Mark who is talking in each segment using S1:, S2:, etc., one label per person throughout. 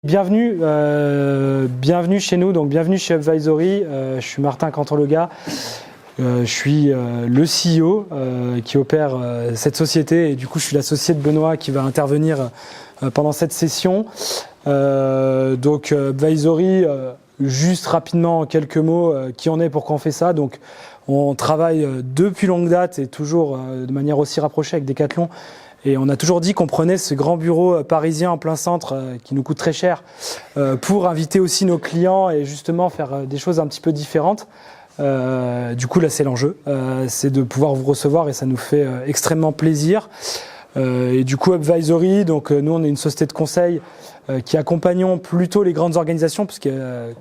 S1: Bienvenue chez nous, donc bienvenue chez Upvisory. Je suis Martin Cantologa, je suis le CEO qui opère cette société et du coup je suis l'associé de Benoît qui va intervenir pendant cette session. Donc Upvisory, juste rapidement en quelques mots, qui on est, pourquoi on fait ça. Donc on travaille depuis longue date et toujours de manière aussi rapprochée avec Decathlon. Et on a toujours dit qu'on prenait ce grand bureau parisien en plein centre qui nous coûte très cher pour inviter aussi nos clients et justement faire des choses un petit peu différentes. Du coup, là, c'est l'enjeu, c'est de pouvoir vous recevoir et ça nous fait extrêmement plaisir. Et du coup, Upvisory, donc nous, on est une société de conseil qui accompagnons plutôt les grandes organisations parce que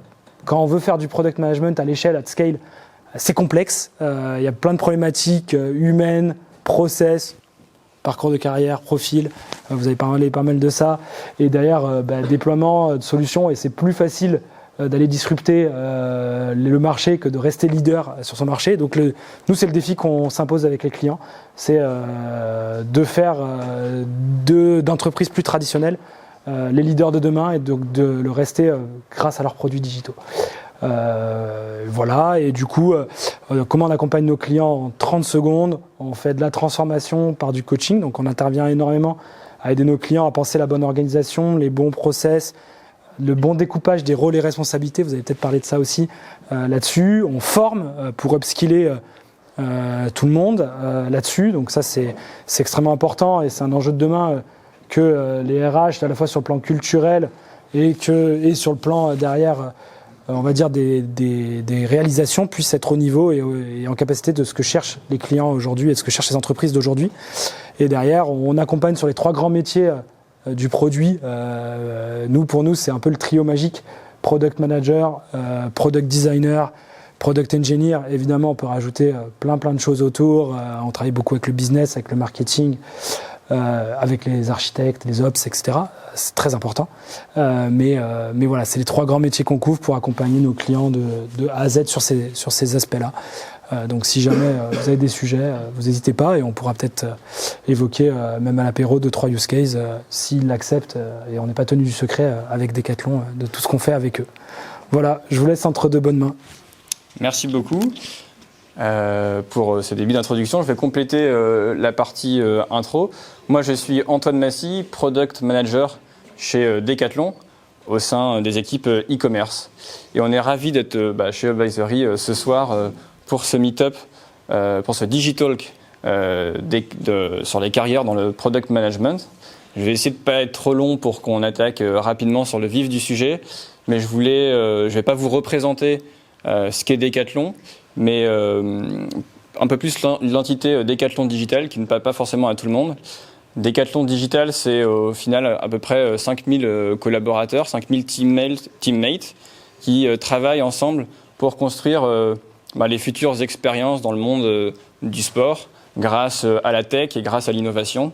S1: quand on veut faire du product management à l'échelle, at scale, c'est complexe. Il y a plein de problématiques humaines, process, parcours de carrière, profil, vous avez parlé pas mal de ça. Et derrière, déploiement de solutions, et c'est plus facile d'aller disrupter le marché que de rester leader sur son marché. Donc nous, c'est le défi qu'on s'impose avec les clients, c'est de faire d'entreprises plus traditionnelles les leaders de demain et de le rester grâce à leurs produits digitaux. Voilà, et du coup, comment on accompagne nos clients en 30 secondes? On fait de la transformation par du coaching, donc on intervient énormément à aider nos clients à penser la bonne organisation, les bons process, le bon découpage des rôles et responsabilités, vous avez peut-être parlé de ça aussi là-dessus. On forme pour upskiller tout le monde là-dessus, donc ça c'est extrêmement important et c'est un enjeu de demain que les RH, à la fois sur le plan culturel et sur le plan derrière, on va dire des réalisations puissent être au niveau et en capacité de ce que cherchent les clients aujourd'hui et de ce que cherchent les entreprises d'aujourd'hui. Et derrière, on accompagne sur les trois grands métiers du produit. Pour nous, c'est un peu le trio magique: product manager, product designer, product engineer. Évidemment, on peut rajouter plein de choses autour. On travaille beaucoup avec le business, avec le marketing, avec les architectes, les ops, etc. C'est très important. Mais voilà, c'est les trois grands métiers qu'on couvre pour accompagner nos clients de A à Z sur ces aspects-là. Donc si jamais vous avez des sujets, vous n'hésitez pas et on pourra peut-être évoquer, même à l'apéro, 2-3 use cases s'ils l'acceptent et on n'est pas tenu du secret avec Decathlon de tout ce qu'on fait avec eux. Voilà, je vous laisse entre de bonnes mains.
S2: Merci beaucoup. Pour ce début d'introduction, je vais compléter la partie intro. Moi, je suis Antoine Massy, Product Manager chez Decathlon, au sein des équipes e-commerce. Et on est ravis d'être chez Upvisory ce soir pour ce meet-up, pour ce Digitalk sur les carrières dans le Product Management. Je vais essayer de ne pas être trop long pour qu'on attaque rapidement sur le vif du sujet, mais je vais pas vous représenter ce qu'est Decathlon, mais un peu plus l'entité Decathlon Digital qui ne parle pas forcément à tout le monde. Decathlon Digital, c'est au final à peu près 5000 collaborateurs, 5000 teammates qui travaillent ensemble pour construire les futures expériences dans le monde du sport grâce à la tech et grâce à l'innovation.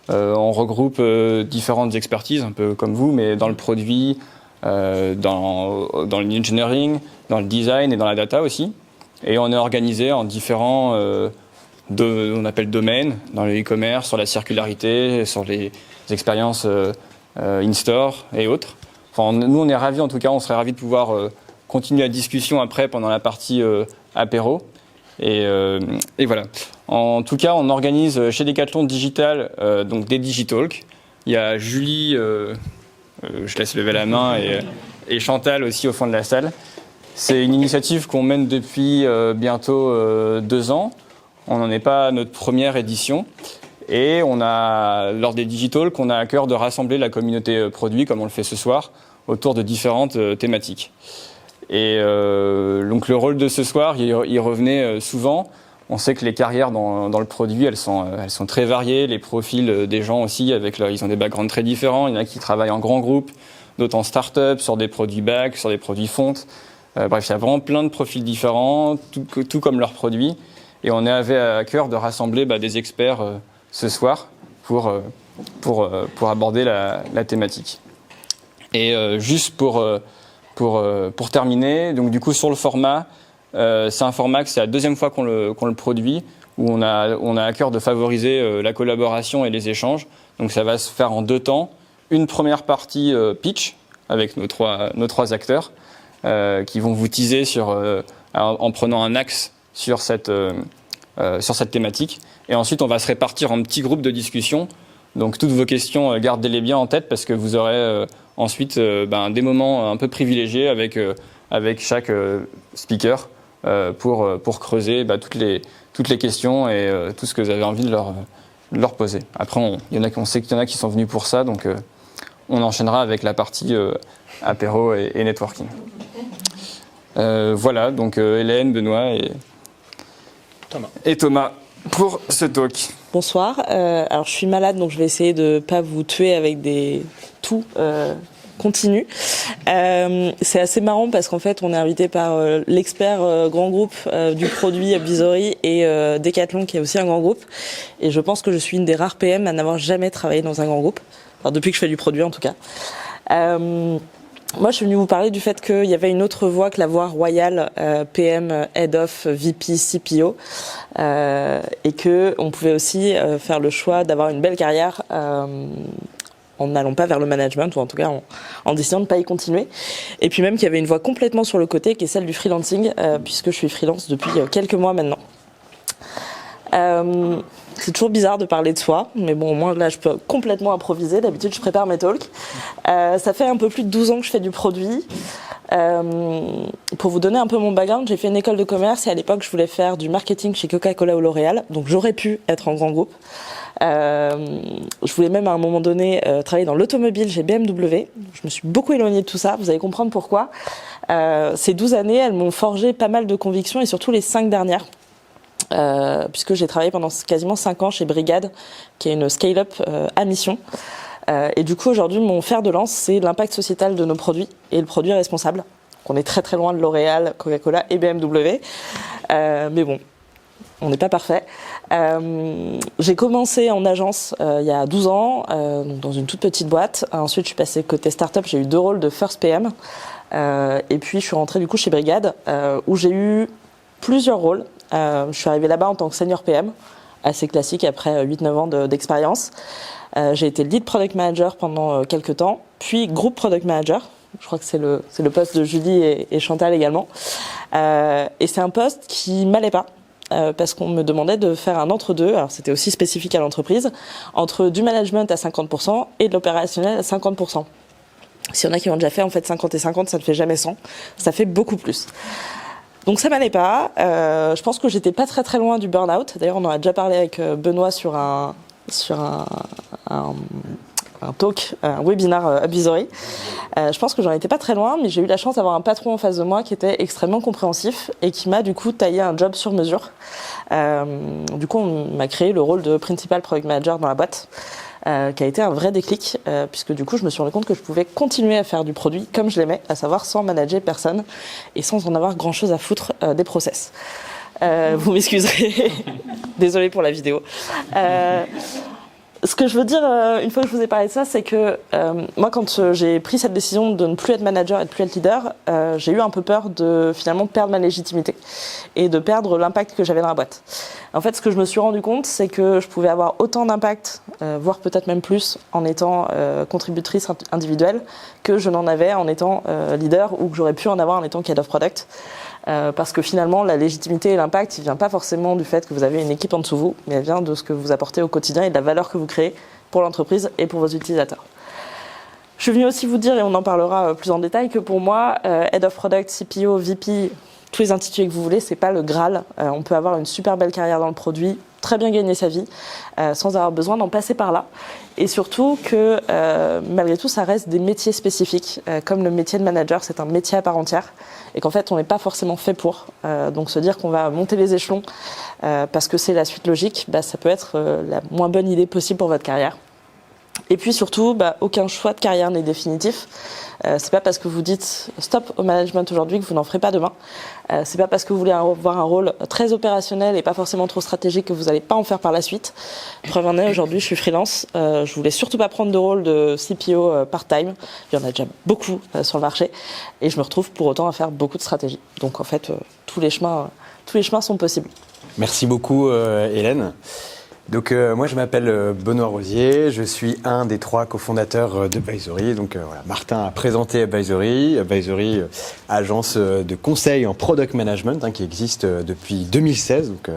S2: On regroupe différentes expertises, un peu comme vous, mais dans le produit, dans l'engineering, dans le design et dans la data aussi. Et on est organisé en différents, on appelle domaines, dans le e-commerce, sur la circularité, sur les expériences in-store et autres. Enfin, nous, on est ravis, en tout cas, on serait ravis de pouvoir continuer la discussion après, pendant la partie apéro. Et voilà. En tout cas, on organise chez Decathlon Digital donc des Digitalks. Il y a Julie, je laisse lever la main, et Chantal aussi au fond de la salle. C'est une initiative qu'on mène depuis bientôt 2 ans. On n'en est pas à notre première édition. Et lors des Digitalks, on a à cœur de rassembler la communauté produit, comme on le fait ce soir, autour de différentes thématiques. Et donc le rôle de ce soir, il revenait souvent. On sait que les carrières dans le produit, elles sont très variées. Les profils des gens aussi, ils ont des backgrounds très différents. Il y en a qui travaillent en grands groupes, d'autres en start-up, sur des produits back, sur des produits fonte. Bref, il y a vraiment plein de profils différents, tout comme leurs produits. Et on avait à cœur de rassembler des experts ce soir pour aborder la thématique. Et juste pour terminer, donc du coup sur le format, c'est un format que c'est la deuxième fois qu'on le produit, où on a à cœur de favoriser la collaboration et les échanges. Donc ça va se faire en 2 temps. Une première partie pitch, avec nos trois acteurs qui vont vous teaser en prenant un axe sur cette thématique. Et ensuite, on va se répartir en petits groupes de discussion. Donc, toutes vos questions, gardez-les bien en tête parce que vous aurez ensuite des moments un peu privilégiés avec chaque speaker pour creuser toutes les questions et tout ce que vous avez envie de leur poser. Après, on sait qu'il y en a qui sont venus pour ça, donc on enchaînera avec la partie apéro et networking. Voilà, donc Hélène, Benoît et Thomas pour ce talk.
S3: Bonsoir, alors je suis malade donc je vais essayer de ne pas vous tuer avec des toux continus. C'est assez marrant parce qu'en fait on est invité par l'expert grand groupe du produit Advisory et Decathlon qui est aussi un grand groupe. Et je pense que je suis une des rares PM à n'avoir jamais travaillé dans un grand groupe, enfin, depuis que je fais du produit en tout cas. Moi, je suis venue vous parler du fait qu'il y avait une autre voie que la voie royale, PM, Head of, VP, CPO, et que on pouvait aussi faire le choix d'avoir une belle carrière en n'allant pas vers le management, ou en tout cas en décidant de ne pas y continuer. Et puis même qu'il y avait une voie complètement sur le côté, qui est celle du freelancing, puisque je suis freelance depuis quelques mois maintenant. C'est toujours bizarre de parler de soi, mais bon, au moins là, je peux complètement improviser. D'habitude, je prépare mes talks. Ça fait un peu plus de 12 ans que je fais du produit. Pour vous donner un peu mon background, j'ai fait une école de commerce et à l'époque, je voulais faire du marketing chez Coca-Cola ou L'Oréal. Donc, j'aurais pu être en grand groupe. Je voulais même à un moment donné travailler dans l'automobile chez BMW. Je me suis beaucoup éloignée de tout ça. Vous allez comprendre pourquoi. Ces 12 années, elles m'ont forgé pas mal de convictions et surtout les 5 dernières. Puisque j'ai travaillé pendant quasiment 5 ans chez Brigade, qui est une scale-up à mission. Et du coup, aujourd'hui, mon fer de lance, c'est l'impact sociétal de nos produits et le produit responsable. On est très très loin de L'Oréal, Coca-Cola et BMW. Mais bon, on n'est pas parfait. J'ai commencé en agence il y a 12 ans, dans une toute petite boîte. Ensuite, je suis passée côté start-up, j'ai eu 2 rôles de First PM. Et puis, je suis rentrée du coup chez Brigade, où j'ai eu plusieurs rôles. Je suis arrivée là-bas en tant que senior PM, assez classique après 8-9 ans d'expérience. J'ai été lead product manager pendant quelques temps, puis groupe product manager. Je crois que c'est le poste de Julie et Chantal également. Et c'est un poste qui m'allait pas, parce qu'on me demandait de faire un entre-deux. Alors c'était aussi spécifique à l'entreprise, entre du management à 50% et de l'opérationnel à 50%. S'il y en a qui ont déjà fait en fait 50 et 50, ça ne fait jamais 100. Ça fait beaucoup plus. Donc ça m'allait pas. Je pense que j'étais pas très très loin du burn-out. D'ailleurs, on en a déjà parlé avec Benoît sur un talk, un webinar Advisory. Je pense que j'en étais pas très loin, mais j'ai eu la chance d'avoir un patron en face de moi qui était extrêmement compréhensif et qui m'a du coup taillé un job sur mesure. Du coup, on m'a créé le rôle de principal product manager dans la boîte. Qui a été un vrai déclic, puisque du coup je me suis rendu compte que je pouvais continuer à faire du produit comme je l'aimais, à savoir sans manager personne et sans en avoir grand chose à foutre des process. Vous m'excuserez, désolée pour la vidéo. Ce que je veux dire, une fois que je vous ai parlé de ça, c'est que moi, quand j'ai pris cette décision de ne plus être manager et de plus être leader, j'ai eu un peu peur de finalement perdre ma légitimité et de perdre l'impact que j'avais dans la boîte. En fait, ce que je me suis rendu compte, c'est que je pouvais avoir autant d'impact, voire peut-être même plus, en étant contributrice individuelle, que je n'en avais en étant leader ou que j'aurais pu en avoir en étant head of product. Parce que finalement, la légitimité et l'impact, il vient pas forcément du fait que vous avez une équipe en dessous de vous, mais elle vient de ce que vous apportez au quotidien et de la valeur que vous créez pour l'entreprise et pour vos utilisateurs. Je suis venue aussi vous dire, et on en parlera plus en détail, que pour moi, Head of Product, CPO, VP, tous les intitulés que vous voulez, c'est pas le Graal. On peut avoir une super belle carrière dans le produit, très bien gagner sa vie, sans avoir besoin d'en passer par là. Et surtout que, malgré tout, ça reste des métiers spécifiques. Comme le métier de manager, c'est un métier à part entière. Et qu'en fait, on n'est pas forcément fait pour. Donc se dire qu'on va monter les échelons parce que c'est la suite logique, ça peut être la moins bonne idée possible pour votre carrière. Et puis surtout, aucun choix de carrière n'est définitif. C'est pas parce que vous dites stop au management aujourd'hui que vous n'en ferez pas demain. C'est pas parce que vous voulez avoir un rôle très opérationnel et pas forcément trop stratégique que vous n'allez pas en faire par la suite. Preuve en est, aujourd'hui, je suis freelance. Je voulais surtout pas prendre de rôle de CPO part-time. Il y en a déjà beaucoup sur le marché. Et je me retrouve pour autant à faire beaucoup de stratégie. Donc en fait, tous les chemins sont possibles.
S4: Merci beaucoup, Hélène. Donc moi je m'appelle Benoît Rosier, je suis un des 3 cofondateurs d'Advisory. Donc voilà, Martin a présenté Advisory, agence de conseil en product management qui existe depuis 2016. Donc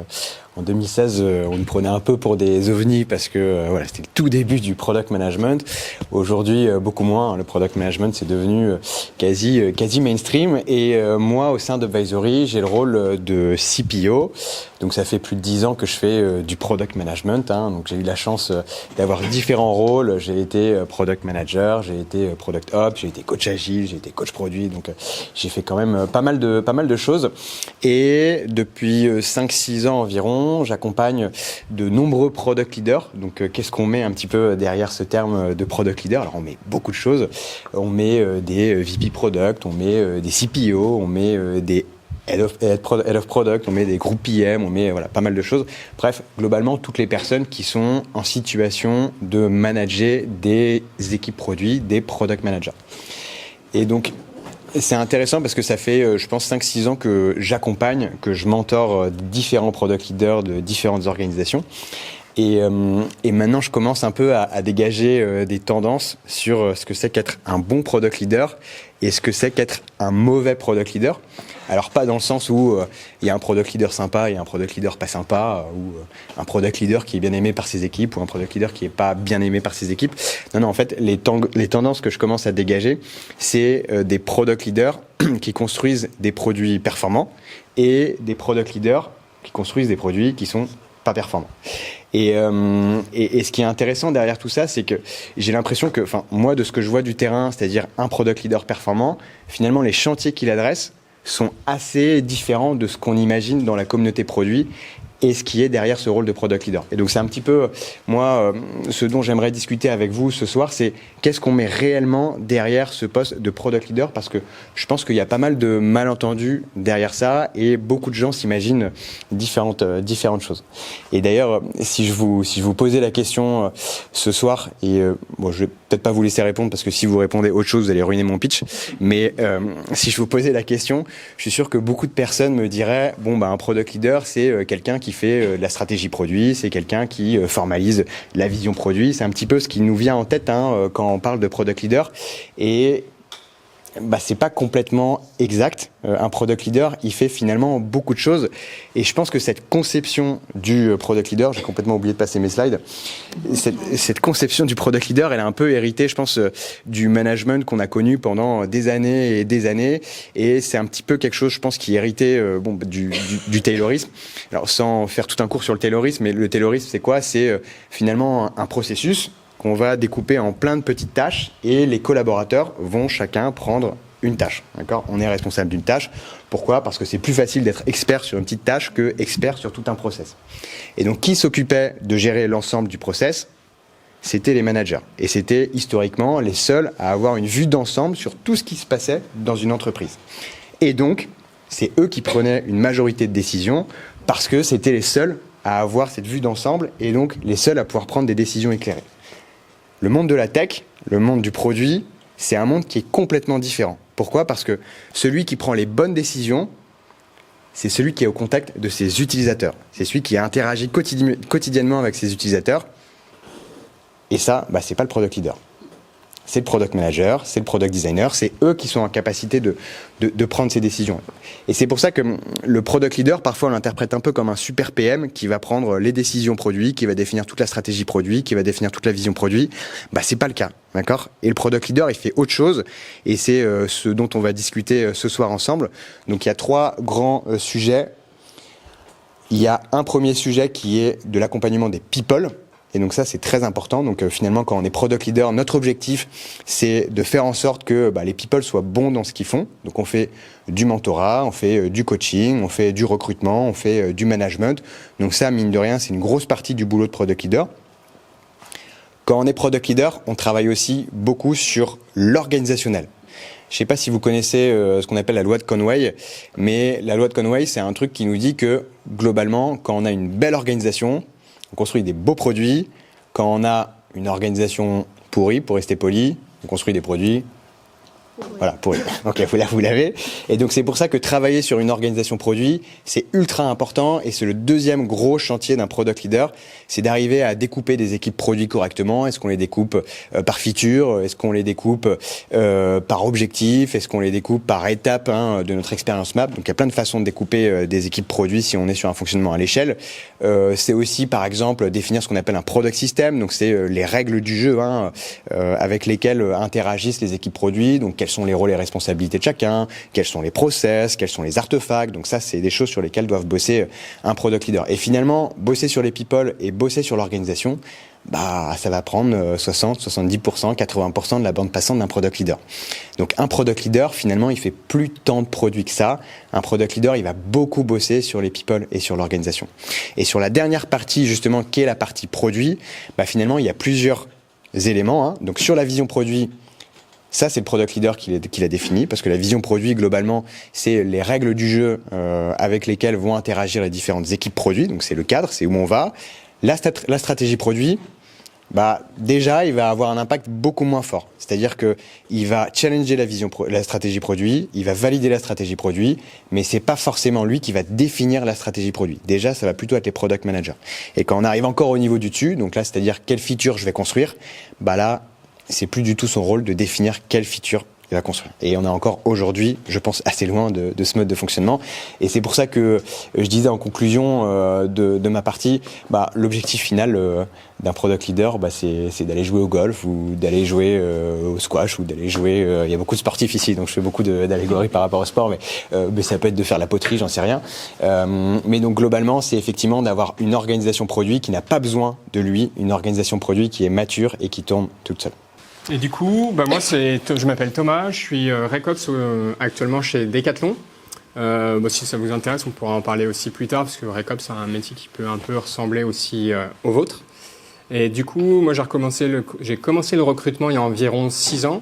S4: en 2016, on nous prenait un peu pour des ovnis parce que voilà, c'était le tout début du product management. Aujourd'hui, beaucoup moins. Le product management, c'est devenu quasi mainstream. Et moi, au sein d'Advisory, j'ai le rôle de CPO. Donc ça fait plus de 10 ans que je fais du product management. Donc j'ai eu la chance d'avoir différents rôles. J'ai été product manager, j'ai été product ops, j'ai été coach agile, j'ai été coach produit. Donc j'ai fait quand même pas mal de choses. Et depuis 5-6 ans environ, j'accompagne de nombreux product leaders. Donc qu'est-ce qu'on met un petit peu derrière ce terme de product leader? Alors on met beaucoup de choses. On met des VP product, on met des CPO, on met des Head of Product, on met des groupes PM, on met pas mal de choses. Bref, globalement, toutes les personnes qui sont en situation de manager des équipes produits, des product managers. Et donc, c'est intéressant parce que ça fait, je pense, 5-6 ans que j'accompagne, que je mentore différents product leaders de différentes organisations. Et maintenant, je commence un peu à dégager des tendances sur ce que c'est qu'être un bon product leader et ce que c'est qu'être un mauvais product leader. Alors pas dans le sens où il y a un product leader sympa et un product leader pas sympa, ou un product leader qui est bien aimé par ses équipes ou un product leader qui est pas bien aimé par ses équipes. Non, en fait, les tendances que je commence à dégager, c'est des product leaders qui construisent des produits performants et des product leaders qui construisent des produits qui sont pas performants. Et ce qui est intéressant derrière tout ça, c'est que j'ai l'impression que, moi, de ce que je vois du terrain, c'est-à-dire un product leader performant, finalement, les chantiers qu'il adresse sont assez différents de ce qu'on imagine dans la communauté produit et ce qui est derrière ce rôle de product leader. Et donc c'est un petit peu, moi, ce dont j'aimerais discuter avec vous ce soir, c'est qu'est-ce qu'on met réellement derrière ce poste de product leader, parce que je pense qu'il y a pas mal de malentendus derrière ça et beaucoup de gens s'imaginent différentes choses. Et d'ailleurs, si je vous posais la question ce soir, et bon, je vais peut-être pas vous laisser répondre parce que si vous répondez autre chose, vous allez ruiner mon pitch, mais si je vous posais la question, je suis sûr que beaucoup de personnes me diraient, un product leader, c'est quelqu'un qui fait de la stratégie produit, c'est quelqu'un qui formalise la vision produit. C'est un petit peu ce qui nous vient en tête quand on parle de product leader. Et c'est pas complètement exact. Un product leader, il fait finalement beaucoup de choses. Et je pense que cette conception du product leader, j'ai complètement oublié de passer mes slides, cette conception du product leader, elle a un peu hérité, je pense, du management qu'on a connu pendant des années et des années. Et c'est un petit peu quelque chose, je pense, qui est hérité du taylorisme. Alors, sans faire tout un cours sur le taylorisme, mais le taylorisme, c'est quoi? C'est finalement un processus qu'on va découper en plein de petites tâches et les collaborateurs vont chacun prendre une tâche. D'accord ? On est responsable d'une tâche. Pourquoi ? Parce que c'est plus facile d'être expert sur une petite tâche que expert sur tout un process. Et donc, qui s'occupait de gérer l'ensemble du process ? C'était les managers. Et c'était historiquement les seuls à avoir une vue d'ensemble sur tout ce qui se passait dans une entreprise. Et donc, c'est eux qui prenaient une majorité de décisions parce que c'était les seuls à avoir cette vue d'ensemble et donc les seuls à pouvoir prendre des décisions éclairées. Le monde de la tech, le monde du produit, c'est un monde qui est complètement différent. Pourquoi ? Parce que celui qui prend les bonnes décisions, c'est celui qui est au contact de ses utilisateurs. C'est celui qui interagit quotidiennement avec ses utilisateurs. Et ça, c'est pas le product leader. C'est le product manager, c'est le product designer, c'est eux qui sont en capacité de prendre ces décisions. Et c'est pour ça que le product leader, parfois on l'interprète un peu comme un super PM qui va prendre les décisions produits, qui va définir toute la stratégie produit, qui va définir toute la vision produit. C'est pas le cas, d'accord ? Et le product leader, il fait autre chose, et c'est ce dont on va discuter ce soir ensemble. Donc il y a 3 grands sujets. Il y a un premier sujet qui est de l'accompagnement des people. Et donc ça, c'est très important. Donc finalement, quand on est product leader, notre objectif, c'est de faire en sorte que les people soient bons dans ce qu'ils font. Donc on fait du mentorat, on fait du coaching, on fait du recrutement, on fait du management. Donc ça, mine de rien, c'est une grosse partie du boulot de product leader. Quand on est product leader, on travaille aussi beaucoup sur l'organisationnel. Je ne sais pas si vous connaissez ce qu'on appelle la loi de Conway, mais la loi de Conway, c'est un truc qui nous dit que globalement, quand on a une belle organisation, on construit des beaux produits. Quand on a une organisation pourrie, pour rester poli, on construit des produits Voilà, pourri. Donc là, vous l'avez. Et donc, c'est pour ça que travailler sur une organisation produit, c'est ultra important. Et c'est le deuxième gros chantier d'un product leader. C'est d'arriver à découper des équipes produits correctement. Est-ce qu'on les découpe par feature? Est-ce qu'on les découpe par objectif? Est-ce qu'on les découpe par étape de notre expérience map? Donc, il y a plein de façons de découper des équipes produits si on est sur un fonctionnement à l'échelle. C'est aussi, par exemple, définir ce qu'on appelle un product system. Donc, c'est les règles du jeu avec lesquelles interagissent les équipes produits. Donc, quels sont les rôles et responsabilités de chacun, quels sont les process, quels sont les artefacts. Donc ça, c'est des choses sur lesquelles doivent bosser un product leader. Et finalement, bosser sur les people et bosser sur l'organisation, ça va prendre 60, 70%, 80% de la bande passante d'un product leader. Donc un product leader, finalement, il fait plus tant de produits que ça. Un product leader, il va beaucoup bosser sur les people et sur l'organisation. Et sur la dernière partie, justement, qui est la partie produit, finalement, il y a plusieurs éléments. Donc sur la vision produit, ça, c'est le product leader qui l'a défini, parce que la vision produit, globalement, c'est les règles du jeu avec lesquelles vont interagir les différentes équipes produits. Donc, c'est le cadre, c'est où on va. La stratégie produit, déjà, il va avoir un impact beaucoup moins fort. C'est-à-dire que il va challenger la stratégie produit, il va valider la stratégie produit, mais c'est pas forcément lui qui va définir la stratégie produit. Déjà, ça va plutôt être les product managers. Et quand on arrive encore au niveau du dessus, donc là, c'est-à-dire quelle feature je vais construire, là, c'est plus du tout son rôle de définir quelle feature il va construire. Et on est encore aujourd'hui, je pense, assez loin de ce mode de fonctionnement. Et c'est pour ça que je disais en conclusion de ma partie, l'objectif final d'un product leader, c'est d'aller jouer au golf ou d'aller jouer au squash ou d'aller jouer... il y a beaucoup de sportifs ici, donc je fais beaucoup d'allégories par rapport au sport, mais ça peut être de faire la poterie, j'en sais rien. Mais donc globalement, c'est effectivement d'avoir une organisation produit qui n'a pas besoin de lui, une organisation produit qui est mature et qui tourne toute seule.
S5: Et du coup, moi, je m'appelle Thomas, je suis RecOps actuellement chez Decathlon. Si ça vous intéresse, on pourra en parler aussi plus tard, parce que RecOps, c'est un métier qui peut un peu ressembler aussi au vôtre. Et du coup, moi, j'ai commencé le recrutement il y a environ 6 ans.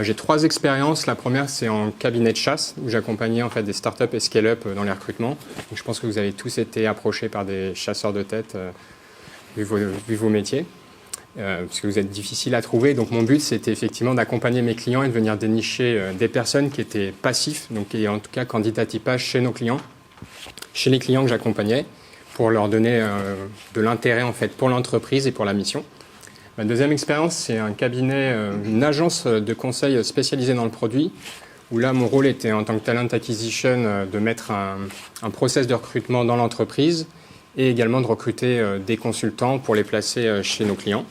S5: J'ai 3 expériences. La première, c'est en cabinet de chasse, où j'accompagnais en fait des startups et scale-up dans les recrutements. Donc, je pense que vous avez tous été approchés par des chasseurs de tête, vu vos métiers. Parce que vous êtes difficile à trouver. Donc mon but, c'était effectivement d'accompagner mes clients et de venir dénicher des personnes qui étaient passifs, donc et en tout cas candidat typage chez nos clients, chez les clients que j'accompagnais, pour leur donner de l'intérêt en fait pour l'entreprise et pour la mission. Ma deuxième expérience, c'est un cabinet, une agence de conseil spécialisée dans le produit, où là mon rôle était en tant que talent acquisition de mettre un process de recrutement dans l'entreprise et également de recruter des consultants pour les placer chez nos clients.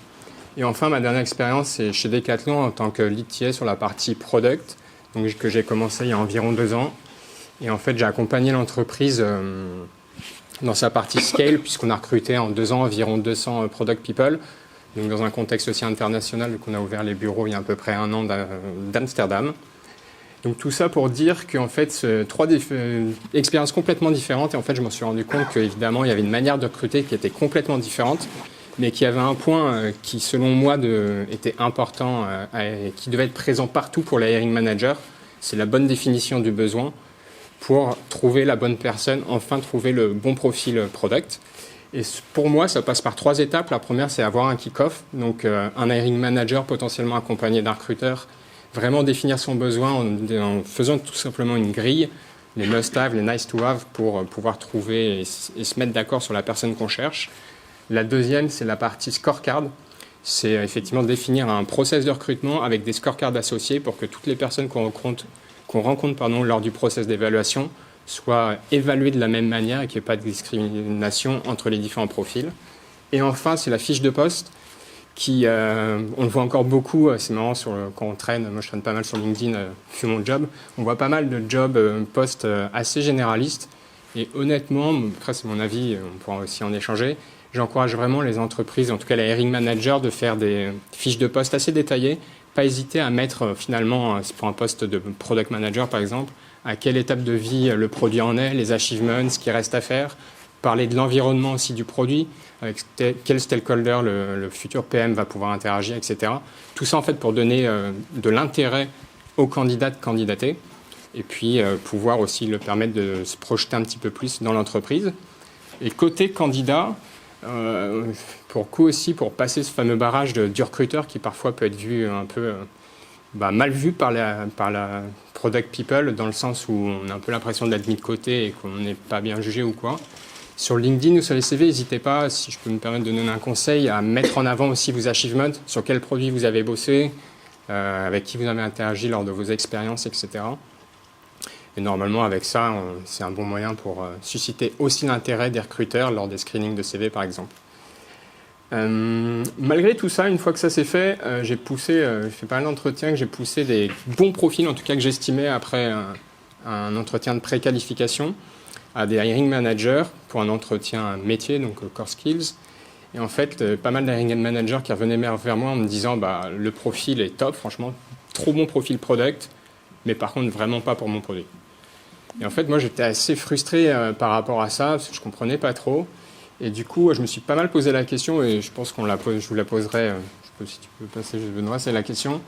S5: Et enfin, ma dernière expérience, c'est chez Decathlon en tant que lead TA sur la partie product, donc que j'ai commencé il y a environ 2 ans. Et en fait, j'ai accompagné l'entreprise dans sa partie scale, puisqu'on a recruté en 2 ans environ 200 product people. Donc dans un contexte aussi international, qu'on a ouvert les bureaux il y a à peu près 1 an d'Amsterdam. Donc tout ça pour dire qu'en fait, 3 expériences complètement différentes. Et en fait, je me suis rendu compte qu'évidemment, il y avait une manière de recruter qui était complètement différente, mais qui avait un point qui, selon moi, était important et qui devait être présent partout pour les hiring managers. C'est la bonne définition du besoin pour trouver la bonne personne, enfin trouver le bon profil product. Et pour moi, ça passe par 3 étapes. La première, c'est avoir un kick-off, donc un hiring manager potentiellement accompagné d'un recruteur, vraiment définir son besoin en faisant tout simplement une grille, les must-have, les nice-to-have, pour pouvoir trouver et se mettre d'accord sur la personne qu'on cherche. La deuxième, c'est la partie scorecard. C'est effectivement définir un process de recrutement avec des scorecards associés pour que toutes les personnes qu'on rencontre lors du process d'évaluation soient évaluées de la même manière et qu'il n'y ait pas de discrimination entre les différents profils. Et enfin, c'est la fiche de poste qui, on le voit encore beaucoup, c'est marrant quand on traîne, moi je traîne pas mal sur LinkedIn, je fais mon job, on voit pas mal de jobs postes assez généralistes. Et honnêtement, après c'est mon avis, on pourra aussi en échanger, j'encourage vraiment les entreprises, en tout cas les hiring managers, de faire des fiches de poste assez détaillées, pas hésiter à mettre finalement, pour un poste de product manager par exemple, à quelle étape de vie le produit en est, les achievements, ce qui reste à faire, parler de l'environnement aussi du produit, avec quel stakeholder le futur PM va pouvoir interagir, etc. Tout ça en fait pour donner de l'intérêt aux candidats de candidater et puis pouvoir aussi le permettre de se projeter un petit peu plus dans l'entreprise. Et côté candidat, pour passer ce fameux barrage du recruteur qui parfois peut être vu un peu mal vu par la product people, dans le sens où on a un peu l'impression d'être mis de côté et qu'on n'est pas bien jugé ou quoi. Sur LinkedIn ou sur les CV, n'hésitez pas, si je peux me permettre de donner un conseil, à mettre en avant aussi vos achievements, sur quel produit vous avez bossé, avec qui vous avez interagi lors de vos expériences, etc. Et normalement, avec ça, c'est un bon moyen pour susciter aussi l'intérêt des recruteurs lors des screenings de CV, par exemple. Malgré tout ça, une fois que ça s'est fait, j'ai fait pas mal d'entretiens, que j'ai poussé des bons profils, en tout cas que j'estimais après un entretien de préqualification, à des hiring managers pour un entretien métier, donc core skills. Et en fait, pas mal d'hiring managers qui revenaient vers moi en me disant le profil est top, franchement, trop bon profil product, mais par contre vraiment pas pour mon produit. Et en fait, moi j'étais assez frustré par rapport à ça, parce que je comprenais pas trop. Et du coup, je me suis pas mal posé la question, et je pense je vous la poserai, si tu peux passer, Benoît, c'est la question.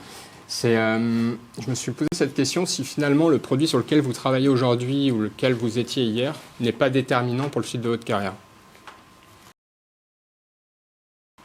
S5: Je me suis posé cette question, si finalement le produit sur lequel vous travaillez aujourd'hui ou lequel vous étiez hier n'est pas déterminant pour le suite de votre carrière.